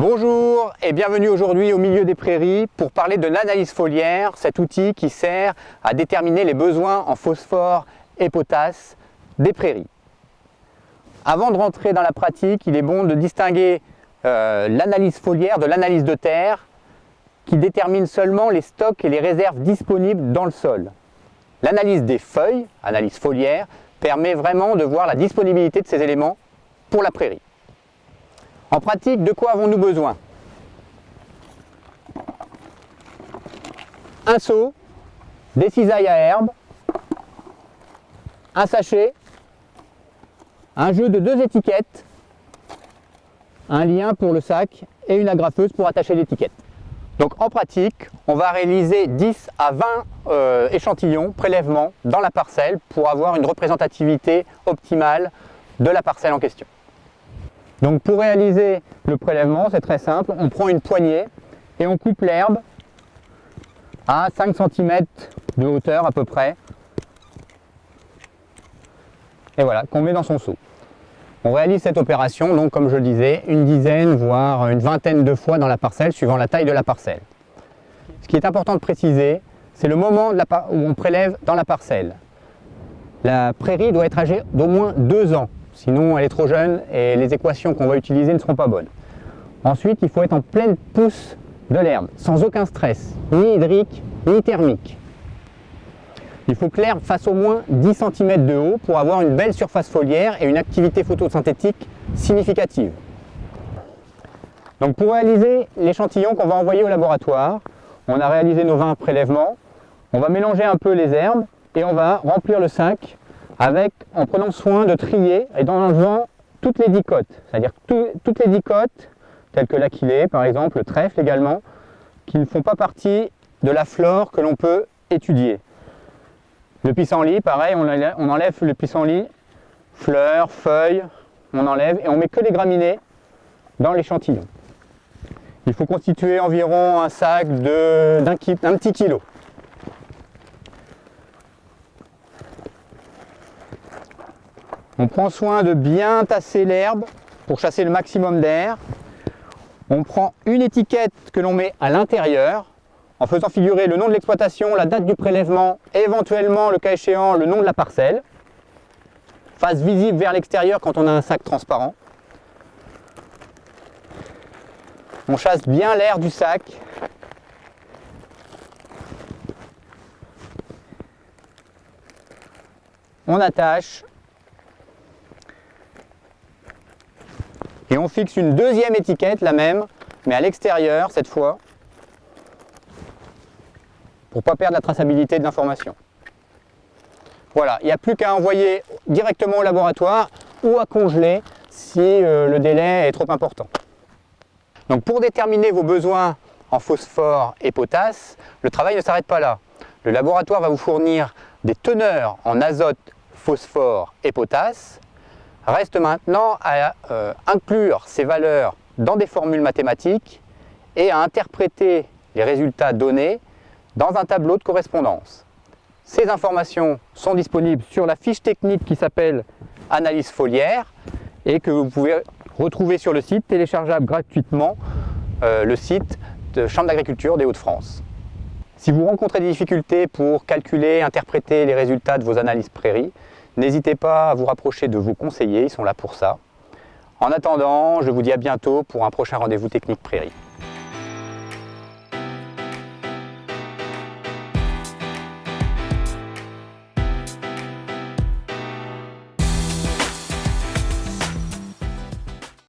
Bonjour et bienvenue aujourd'hui au milieu des prairies pour parler de l'analyse foliaire, cet outil qui sert à déterminer les besoins en phosphore et potasse des prairies. Avant de rentrer dans la pratique, il est bon de distinguer l'analyse foliaire de l'analyse de terre qui détermine seulement les stocks et les réserves disponibles dans le sol. L'analyse des feuilles, analyse foliaire, permet vraiment de voir la disponibilité de ces éléments pour la prairie. En pratique, de quoi avons-nous besoin? Un seau, des cisailles à herbe, un sachet, un jeu de 2 étiquettes, un lien pour le sac et une agrafeuse pour attacher l'étiquette. Donc en pratique, on va réaliser 10 à 20 échantillons, prélèvements dans la parcelle pour avoir une représentativité optimale de la parcelle en question. Donc pour réaliser le prélèvement, c'est très simple, on prend une poignée et on coupe l'herbe à 5 cm de hauteur à peu près. Et voilà, qu'on met dans son seau. On réalise cette opération, donc comme je le disais, une dizaine voire une vingtaine de fois dans la parcelle, suivant la taille de la parcelle. Ce qui est important de préciser, c'est le moment où on prélève dans la parcelle. La prairie doit être âgée d'au moins 2 ans. Sinon elle est trop jeune et les équations qu'on va utiliser ne seront pas bonnes. Ensuite, il faut être en pleine pousse de l'herbe, sans aucun stress, ni hydrique, ni thermique. Il faut que l'herbe fasse au moins 10 cm de haut pour avoir une belle surface foliaire et une activité photosynthétique significative. Donc pour réaliser l'échantillon qu'on va envoyer au laboratoire, on a réalisé nos 20 prélèvements, on va mélanger un peu les herbes et on va remplir le sac en prenant soin de trier et en enlevant toutes les dicotes, c'est-à-dire toutes les dicotes, telles que l'aquilée par exemple, le trèfle également, qui ne font pas partie de la flore que l'on peut étudier. Le pissenlit, pareil, on enlève le pissenlit, fleurs, feuilles, on enlève et on met que les graminées dans l'échantillon. Il faut constituer environ un sac d'un petit kilo. On prend soin de bien tasser l'herbe pour chasser le maximum d'air. On prend une étiquette que l'on met à l'intérieur en faisant figurer le nom de l'exploitation, la date du prélèvement, et éventuellement, le cas échéant, le nom de la parcelle. Face visible vers l'extérieur quand on a un sac transparent. On chasse bien l'air du sac. On attache. Et on fixe une deuxième étiquette, la même, mais à l'extérieur cette fois, pour ne pas perdre la traçabilité de l'information. Voilà, il n'y a plus qu'à envoyer directement au laboratoire ou à congeler si le délai est trop important. Donc pour déterminer vos besoins en phosphore et potasse, le travail ne s'arrête pas là. Le laboratoire va vous fournir des teneurs en azote, phosphore et potasse. Reste maintenant à inclure ces valeurs dans des formules mathématiques et à interpréter les résultats donnés dans un tableau de correspondance. Ces informations sont disponibles sur la fiche technique qui s'appelle Analyse foliaire et que vous pouvez retrouver sur le site, téléchargeable gratuitement, le site de Chambre d'agriculture des Hauts-de-France. Si vous rencontrez des difficultés pour calculer, interpréter les résultats de vos analyses prairies, n'hésitez pas à vous rapprocher de vos conseillers, ils sont là pour ça. En attendant, je vous dis à bientôt pour un prochain rendez-vous technique prairie.